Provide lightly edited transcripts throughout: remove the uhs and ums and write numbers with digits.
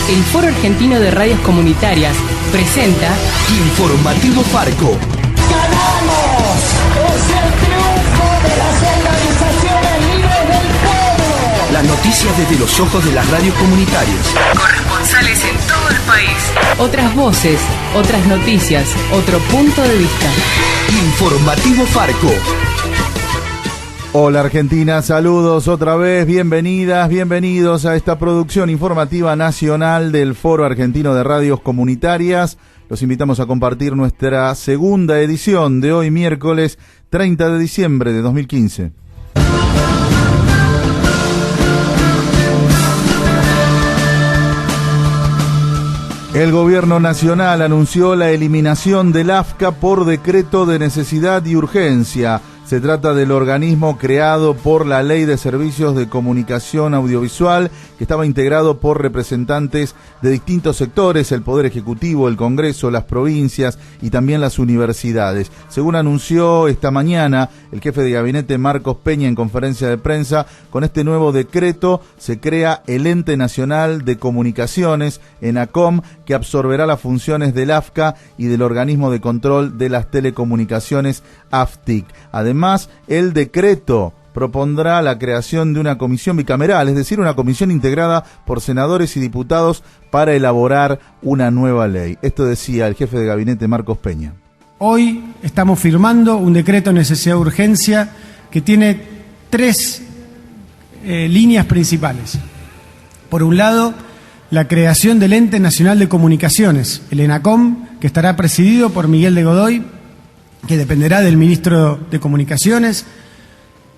El Foro Argentino de Radios Comunitarias presenta Informativo Farco. ¡Ganamos! ¡Es el triunfo de las organizaciones libres del pueblo! Las noticias desde los ojos de las radios comunitarias. Corresponsales en todo el país. Otras voces, otras noticias, otro punto de vista. Informativo Farco. Hola Argentina, saludos otra vez, bienvenidas, bienvenidos a esta producción informativa nacional del Foro Argentino de Radios Comunitarias. Los invitamos a compartir nuestra segunda edición de hoy miércoles 30 de diciembre de 2015. El gobierno nacional anunció la eliminación del AFCA por decreto de necesidad y urgencia. Se trata del organismo creado por la Ley de Servicios de Comunicación Audiovisual, que estaba integrado por representantes de distintos sectores, el Poder Ejecutivo, el Congreso, las provincias y también las universidades. Según anunció esta mañana el jefe de gabinete Marcos Peña en conferencia de prensa, con este nuevo decreto se crea el Ente Nacional de Comunicaciones, ENACOM, que absorberá las funciones del AFCA y del Organismo de Control de las Telecomunicaciones, AFTIC. Además, el decreto propondrá la creación de una comisión bicameral, es decir, una comisión integrada por senadores y diputados para elaborar una nueva ley. Esto decía el jefe de gabinete Marcos Peña. Hoy estamos firmando un decreto de necesidad de urgencia que tiene tres líneas principales. Por un lado, la creación del Ente Nacional de Comunicaciones, el ENACOM, que estará presidido por Miguel de Godoy, que dependerá del ministro de Comunicaciones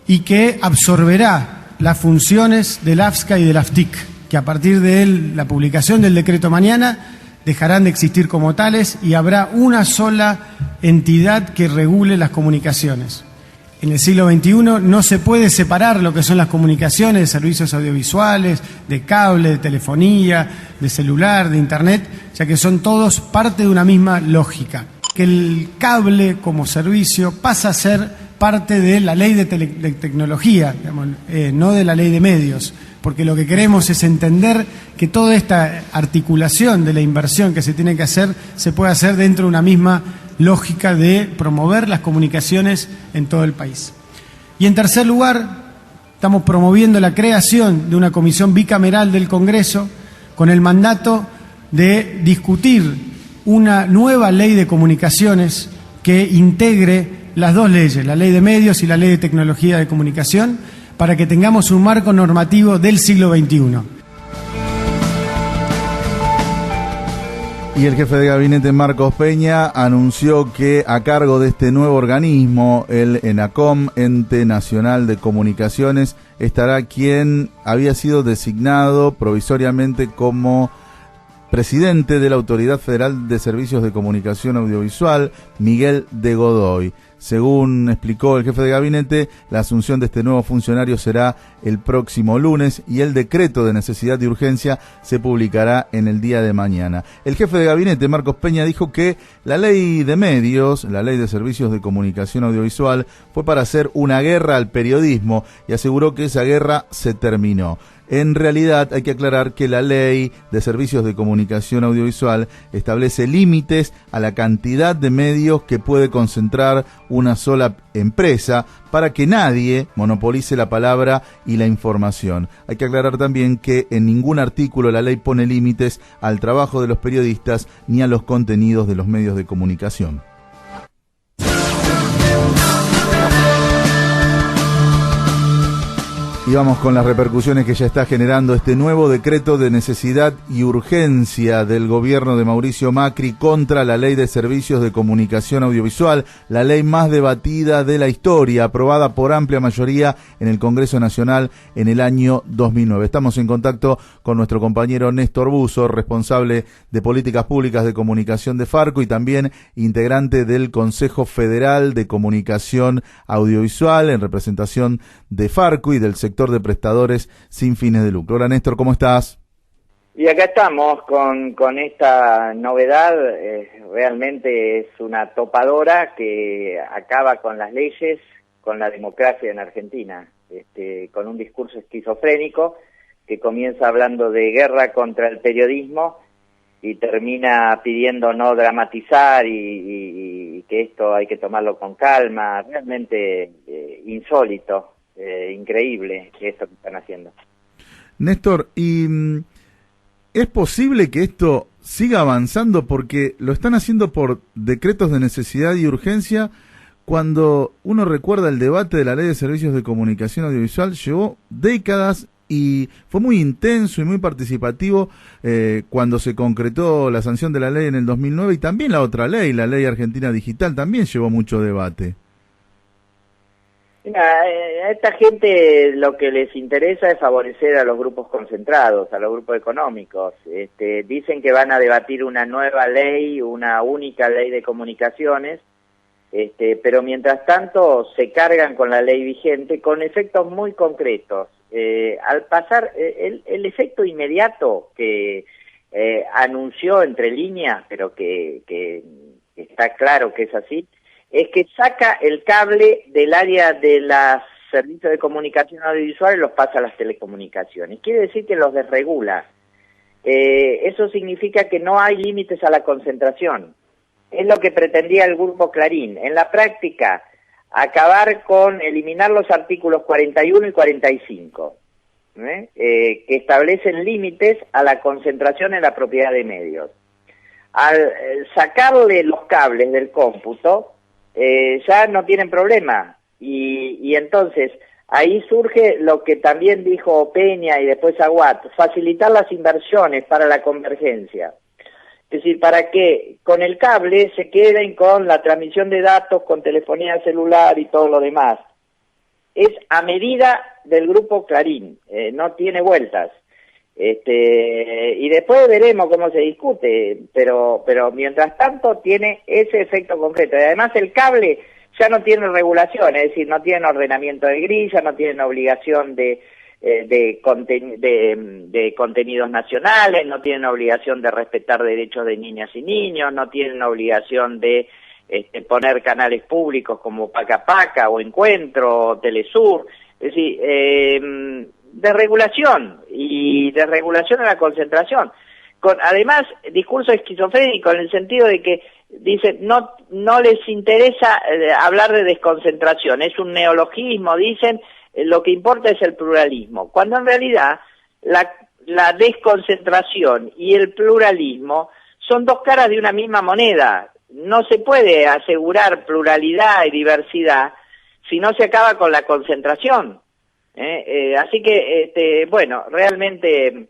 y que absorberá las funciones del AFSCA y del AFTIC, que a partir de la publicación del decreto mañana dejarán de existir como tales y habrá una sola entidad que regule las comunicaciones. En el siglo XXI no se puede separar lo que son las comunicaciones de servicios audiovisuales, de cable, de telefonía, de celular, de internet, ya que son todos parte de una misma lógica. Que el cable como servicio pasa a ser parte de la ley de tecnología, digamos, no de la ley de medios, porque lo que queremos es entender que toda esta articulación de la inversión que se tiene que hacer se puede hacer dentro de una misma lógica de promover las comunicaciones en todo el país. Y en tercer lugar, estamos promoviendo la creación de una comisión bicameral del Congreso con el mandato de discutir una nueva ley de comunicaciones que integre las dos leyes, la ley de medios y la ley de tecnología de comunicación, para que tengamos un marco normativo del siglo XXI. Y el jefe de gabinete Marcos Peña anunció que a cargo de este nuevo organismo, el ENACOM, Ente Nacional de Comunicaciones, estará quien había sido designado provisoriamente como presidente de la Autoridad Federal de Servicios de Comunicación Audiovisual, Miguel de Godoy. Según explicó el jefe de gabinete, la asunción de este nuevo funcionario será el próximo lunes y el decreto de necesidad y urgencia se publicará en el día de mañana. El jefe de gabinete, Marcos Peña, dijo que la ley de medios, la ley de servicios de comunicación audiovisual, fue para hacer una guerra al periodismo y aseguró que esa guerra se terminó. En realidad hay que aclarar que la ley de servicios de comunicación audiovisual establece límites a la cantidad de medios que puede concentrar una sola empresa para que nadie monopolice la palabra y la información. Hay que aclarar también que en ningún artículo la ley pone límites al trabajo de los periodistas ni a los contenidos de los medios de comunicación. Y vamos con las repercusiones que ya está generando este nuevo decreto de necesidad y urgencia del gobierno de Mauricio Macri contra la Ley de Servicios de Comunicación Audiovisual, la ley más debatida de la historia, aprobada por amplia mayoría en el Congreso Nacional en el año 2009. Estamos en contacto con nuestro compañero Néstor Buzo, responsable de Políticas Públicas de Comunicación de Farco y también integrante del Consejo Federal de Comunicación Audiovisual en representación de Farco y del sector de prestadores sin fines de lucro. Hola Néstor, ¿cómo estás? Y acá estamos con esta novedad, realmente es una topadora que acaba con las leyes, con la democracia en Argentina, con un discurso esquizofrénico que comienza hablando de guerra contra el periodismo y termina pidiendo no dramatizar y que esto hay que tomarlo con calma. Realmente insólito, increíble esto que están haciendo. Néstor, ¿y es posible que esto siga avanzando? Porque lo están haciendo por decretos de necesidad y urgencia, cuando uno recuerda el debate de la Ley de Servicios de Comunicación Audiovisual, llevó décadas y fue muy intenso y muy participativo cuando se concretó la sanción de la ley en el 2009, y también la otra ley, la Ley Argentina Digital, también llevó mucho debate. Mira, a esta gente lo que les interesa es favorecer a los grupos concentrados, a los grupos económicos. Dicen que van a debatir una nueva ley, una única ley de comunicaciones, pero mientras tanto se cargan con la ley vigente con efectos muy concretos. Al pasar, el efecto inmediato que anunció entre líneas, pero que está claro que es así, es que saca el cable del área de los servicios de comunicación audiovisual y los pasa a las telecomunicaciones. Quiere decir que los desregula. Eso significa que no hay límites a la concentración. Es lo que pretendía el Grupo Clarín. En la práctica, eliminar los artículos 41 y 45, que establecen límites a la concentración en la propiedad de medios. Al sacarle los cables del cómputo, ya no tienen problema, y entonces ahí surge lo que también dijo Peña y después Aguad, facilitar las inversiones para la convergencia. Es decir, para que con el cable se queden con la transmisión de datos, con telefonía celular y todo lo demás. Es a medida del Grupo Clarín, no tiene vueltas. Y después veremos cómo se discute, pero mientras tanto tiene ese efecto concreto. Y además el cable ya no tiene regulación, es decir, no tiene ordenamiento de grilla, no tiene obligación de contenidos nacionales, no tienen obligación de respetar derechos de niñas y niños, no tienen obligación de poner canales públicos como Paca Paca o Encuentro o Telesur. Es decir, desregulación y desregulación a la concentración. Además, discurso esquizofrénico en el sentido de que dicen no les interesa hablar de desconcentración, es un neologismo, dicen, lo que importa es el pluralismo, cuando en realidad la desconcentración y el pluralismo son dos caras de una misma moneda. No se puede asegurar pluralidad y diversidad si no se acaba con la concentración. Así que, realmente,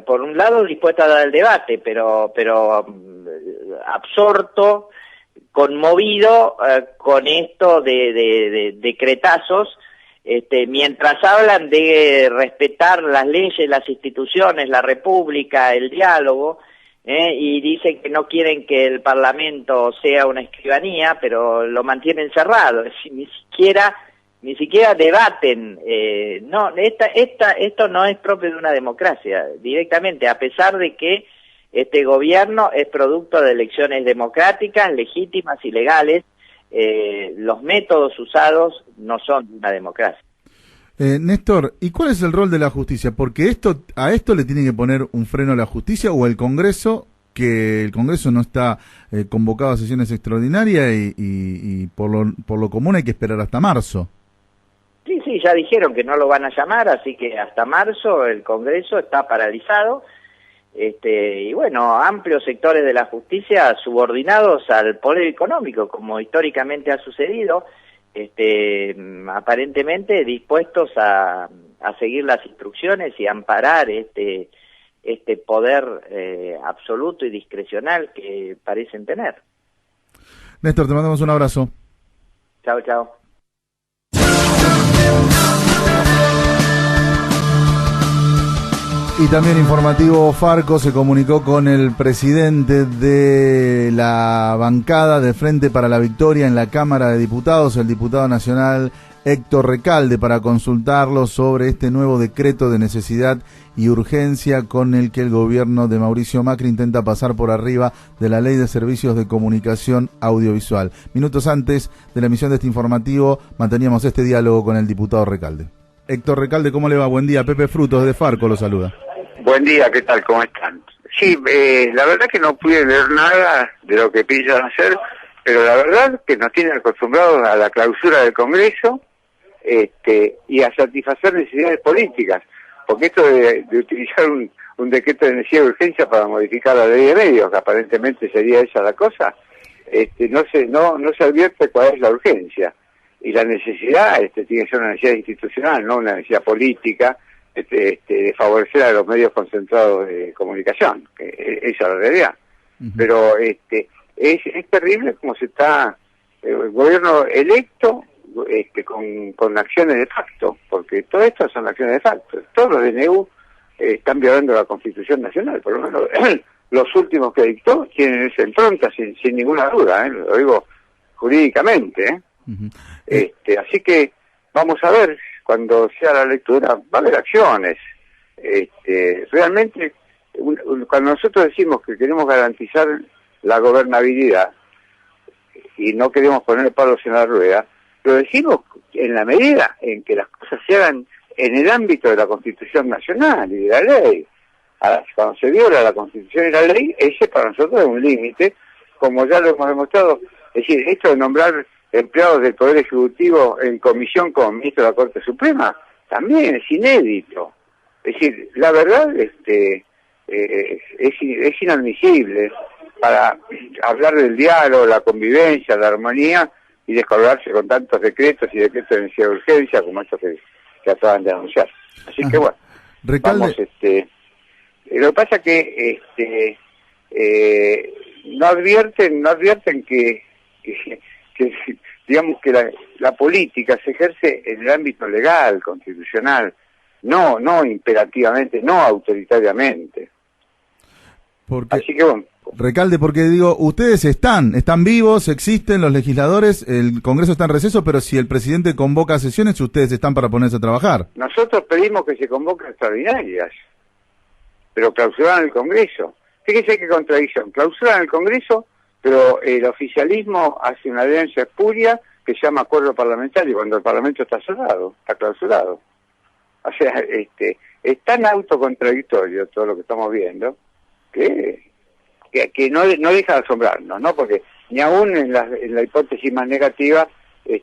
por un lado dispuesto a dar el debate, pero absorto, conmovido con esto de decretazos, mientras hablan de respetar las leyes, las instituciones, la república, el diálogo, y dicen que no quieren que el Parlamento sea una escribanía, pero lo mantienen cerrado, es decir, ni siquiera debaten. Esto no es propio de una democracia, directamente, a pesar de que este gobierno es producto de elecciones democráticas, legítimas y legales. Los métodos usados no son de una democracia. Néstor, ¿y cuál es el rol de la justicia? Porque a esto le tiene que poner un freno a la justicia o el Congreso, que el Congreso no está convocado a sesiones extraordinarias y por lo común hay que esperar hasta marzo. Sí, ya dijeron que no lo van a llamar, así que hasta marzo el Congreso está paralizado. Y amplios sectores de la justicia subordinados al poder económico, como históricamente ha sucedido, aparentemente dispuestos a seguir las instrucciones y amparar este poder absoluto y discrecional que parecen tener. Néstor, te mandamos un abrazo. Chao, chao. Y también Informativo Farco se comunicó con el presidente de la bancada de Frente para la Victoria en la Cámara de Diputados, el diputado nacional Héctor Recalde, para consultarlo sobre este nuevo decreto de necesidad y urgencia con el que el gobierno de Mauricio Macri intenta pasar por arriba de la Ley de Servicios de Comunicación Audiovisual. Minutos antes de la emisión de este informativo manteníamos este diálogo con el diputado Recalde. Héctor Recalde, ¿cómo le va? Buen día. Pepe Frutos de Farco lo saluda. Buen día, ¿qué tal? ¿Cómo están? Sí, la verdad que no pude leer nada de lo que piensan hacer, pero la verdad que nos tienen acostumbrados a la clausura del Congreso y a satisfacer necesidades políticas, porque esto de utilizar un decreto de necesidad de urgencia para modificar la ley de medios, que aparentemente sería esa la cosa, no se advierte cuál es la urgencia. Y la necesidad tiene que ser una necesidad institucional, no una necesidad política, de favorecer a los medios concentrados de comunicación, que esa es la realidad. Uh-huh. Pero es terrible como se está el gobierno electo con acciones de facto, porque todo esto son acciones de facto. Todos los DNU están violando la Constitución Nacional, por lo menos los últimos que dictó tienen esa impronta sin ninguna duda, lo digo jurídicamente. Uh-huh. Así que vamos a ver, cuando sea la lectura, va a haber acciones. Realmente, cuando nosotros decimos que queremos garantizar la gobernabilidad y no queremos poner palos en la rueda, lo decimos en la medida en que las cosas se hagan en el ámbito de la Constitución Nacional y de la ley. Cuando se viola la Constitución y la ley, ese para nosotros es un límite, como ya lo hemos demostrado. Es decir, esto de nombrar empleados del Poder Ejecutivo en comisión como ministro de la Corte Suprema también es inédito. Es decir, la verdad es inadmisible para hablar del diálogo, la convivencia, la armonía y descolgarse con tantos decretos y decretos de necesidad de urgencia como estos que acaban de anunciar. Así que bueno, Recalde. Vamos, lo que pasa que no advierten que digamos que la política se ejerce en el ámbito legal, constitucional, no imperativamente, no autoritariamente. Así que bueno. Recalde, porque digo, ustedes están vivos, existen los legisladores, el Congreso está en receso, pero si el presidente convoca sesiones, ustedes están para ponerse a trabajar. Nosotros pedimos que se convoquen extraordinarias, pero clausuran el Congreso. Fíjese qué contradicción, clausuran el Congreso, pero el oficialismo hace una alianza espuria que se llama acuerdo parlamentario, cuando el Parlamento está cerrado, está clausurado. O sea, es tan autocontradictorio todo lo que estamos viendo que no deja de asombrarnos, ¿no? Porque ni aún en la hipótesis más negativa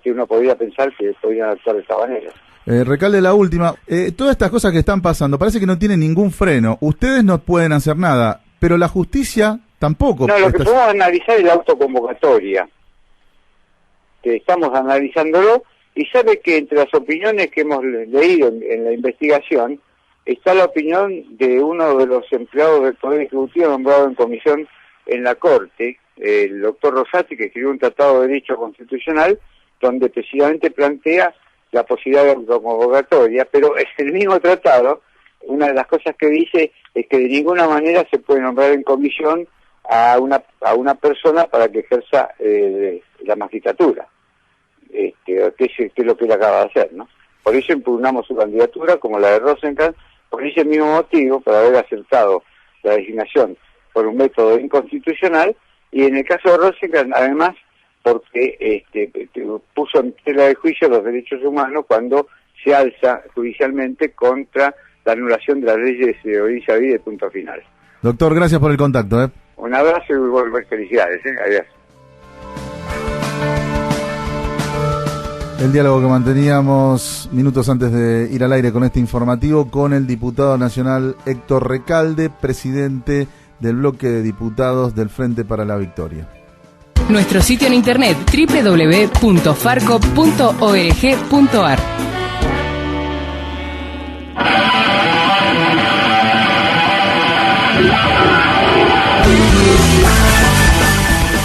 uno podría pensar que podrían actuar de esta manera. Recalde, la última. Todas estas cosas que están pasando parece que no tienen ningún freno. Ustedes no pueden hacer nada, pero la justicia tampoco. No, lo que podemos analizar es la autoconvocatoria. Estamos analizándolo y sabe que entre las opiniones que hemos leído en la investigación está la opinión de uno de los empleados del Poder Ejecutivo nombrado en comisión en la Corte, el doctor Rosati, que escribió un tratado de derecho constitucional donde precisamente plantea la posibilidad de autoconvocatoria, pero es el mismo tratado, una de las cosas que dice es que de ninguna manera se puede nombrar en comisión a una persona para que ejerza la magistratura, que es lo que él acaba de hacer, ¿no? Por eso impugnamos su candidatura, como la de Rosenkrantz, por ese mismo motivo, por haber aceptado la designación por un método inconstitucional, y en el caso de Rosenkrantz, además, porque puso en tela de juicio los derechos humanos cuando se alza judicialmente contra la anulación de las leyes de Orilla Vida y punto final. Doctor, gracias por el contacto. Un abrazo y felicidades. Adiós. El diálogo que manteníamos minutos antes de ir al aire con este informativo con el diputado nacional Héctor Recalde, presidente del bloque de diputados del Frente para la Victoria. Nuestro sitio en internet www.farco.org.ar.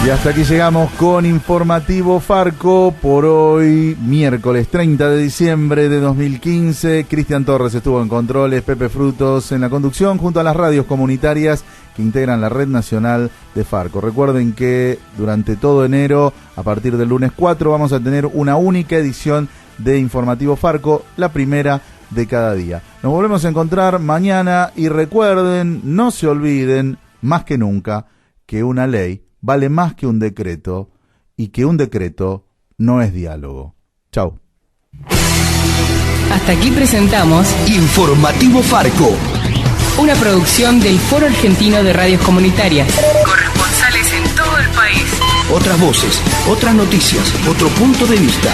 Y hasta aquí llegamos con Informativo Farco por hoy, miércoles 30 de diciembre de 2015. Cristian Torres estuvo en controles, Pepe Frutos en la conducción, junto a las radios comunitarias que integran la red nacional de Farco. Recuerden que durante todo enero, a partir del lunes 4, vamos a tener una única edición de Informativo Farco, la primera de cada día. Nos volvemos a encontrar mañana y recuerden, no se olviden, más que nunca, que una ley vale más que un decreto y que un decreto no es diálogo. Chau. Hasta aquí presentamos Informativo Farco. una producción del Foro Argentino de Radios Comunitarias. Corresponsales en todo el país. Otras voces, otras noticias, otro punto de vista.